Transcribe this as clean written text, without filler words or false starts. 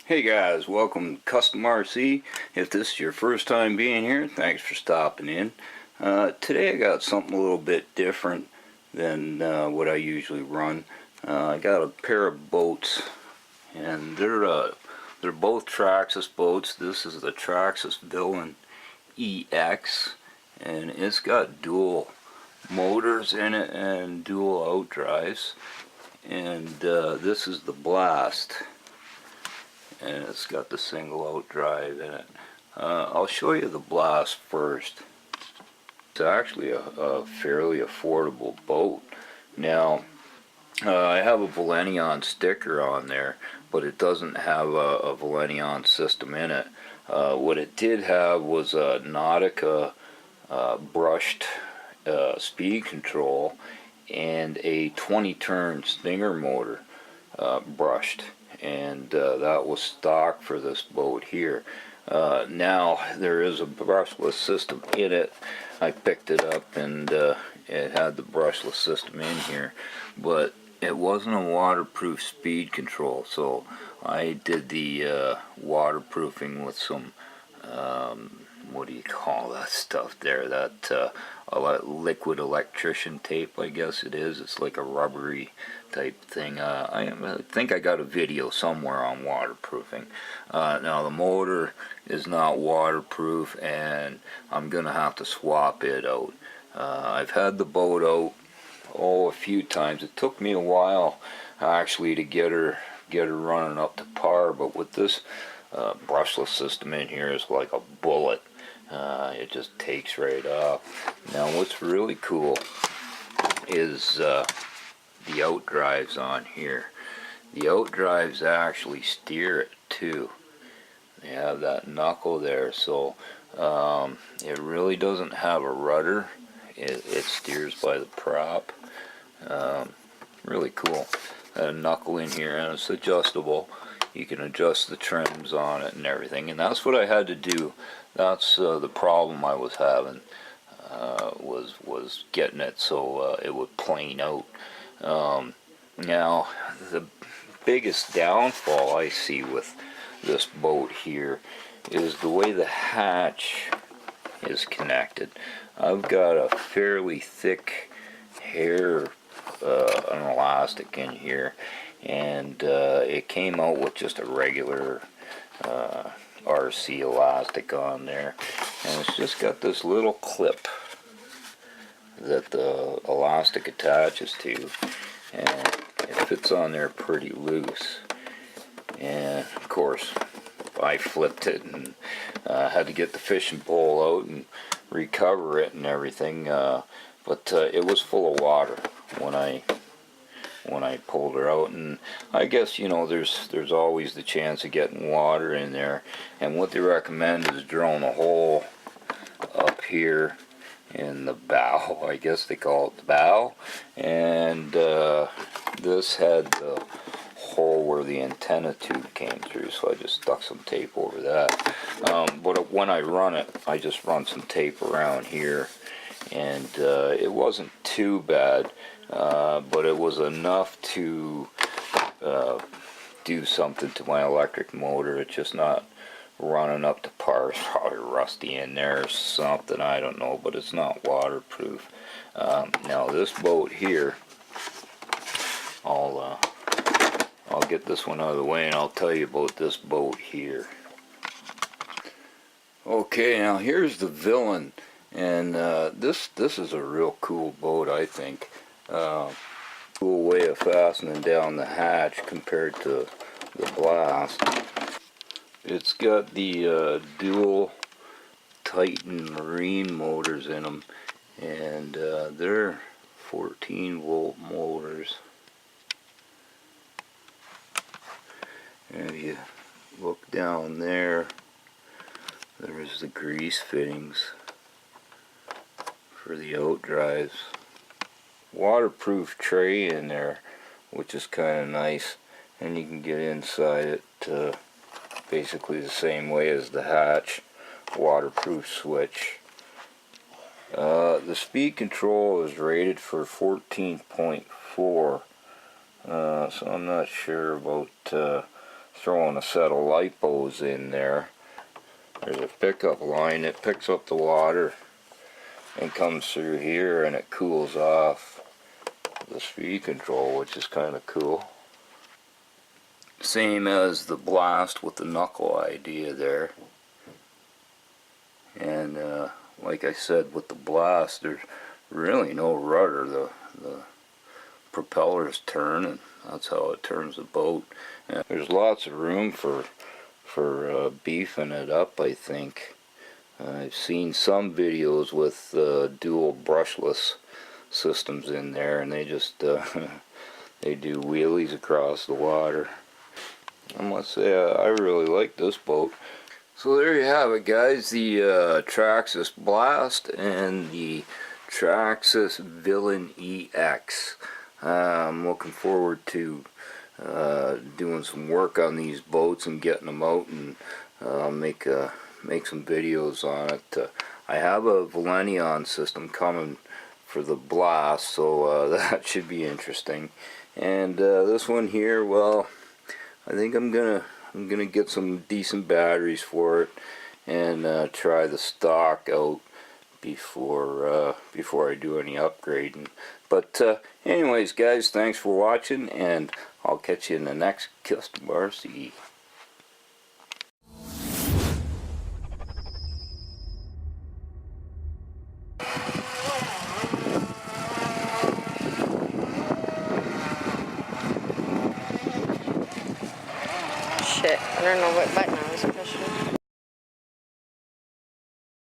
Hey guys, welcome to Custom RC. If this is your first time being here, thanks for stopping in. Today I got something a little bit different than what I usually run. I got a pair of boats, and they're both Traxxas boats. This is the Traxxas Villian EX, and it's got dual motors in it and dual outdrives. And this is the Blast, and it's got the single out drive in it. I'll show you the Blast first. It's actually a fairly affordable boat. Now, I have a Villian sticker on there, but it doesn't have a Villian system in it. What it did have was a Nautica brushed speed control and a 20-turn Stinger motor brushed, and that was stock for this boat here. Now there is a brushless system in it. I picked it up, and it had the brushless system in here, but it wasn't a waterproof speed control, so I did the waterproofing with some what do you call that stuff there, that liquid electrician tape, I guess it is. It's like a rubbery type thing. I think I got a video somewhere on waterproofing. Now the motor is not waterproof, and I'm gonna have to swap it out. I've had the boat out a few times. It took me a while actually to get her running up to par, but with this brushless system in here is like a bullet. It just takes right off. Now what's really cool is the outdrives on here. The outdrives actually steer it too. They have that knuckle there, so it really doesn't have a rudder. It steers by the prop. Really cool. A knuckle in here, and it's adjustable. You can adjust the trims on it and everything, and that's what I had to do. That's the problem I was having, was getting it so it would plane out. Now the biggest downfall I see with this boat here is the way the hatch is connected. I've got a fairly thick hair an elastic in here, and it came out with just a regular RC elastic on there, and it's just got this little clip that the elastic attaches to, and it fits on there pretty loose. And of course I flipped it and had to get the fishing pole out and recover it and everything, but it was full of water when I pulled her out, and I guess, you know, there's always the chance of getting water in there, and what they recommend is drilling a hole up here in the bow. I guess they call it the bow, and this had the hole where the antenna tube came through, so I just stuck some tape over that. But when I run it, I just run some tape around here, and it wasn't too bad. But it was enough to do something to my electric motor. It's just not running up to par. It's probably rusty in there or something, I don't know, but it's not waterproof. Now this boat here, I'll get this one out of the way and I'll tell you about this boat here. Okay, now here's the Villian, and this is a real cool boat, I think. Cool way of fastening down the hatch compared to the Blast. It's got the dual Titan Marine motors in them, and they're 14-volt motors. And if you look down there, there's the grease fittings for the outdrives. Waterproof tray in there, which is kind of nice, and you can get inside it basically the same way as the hatch. Waterproof switch. The speed control is rated for 14.4, so I'm not sure about throwing a set of lipos in there. There's a pickup line that picks up the water and comes through here, and it cools off the speed control, which is kind of cool. Same as the blast with the knuckle idea there. And like I said, with the blast, there's really no rudder. The propellers turn, and that's how it turns the boat. And there's lots of room for beefing it up, I think. I've seen some videos with dual brushless systems in there, and they just they do wheelies across the water. I must say I really like this boat. So there you have it, guys, the Traxxas Blast and the Traxxas Villian EX. I'm looking forward to doing some work on these boats and getting them out and make some videos on it. I have a Villian system coming for the Blast, so that should be interesting. And this one here, well, I think I'm gonna get some decent batteries for it and try the stock out before I do any upgrading. But anyways, guys, thanks for watching, and I'll catch you in the next Custom RC. Shit, I don't know what button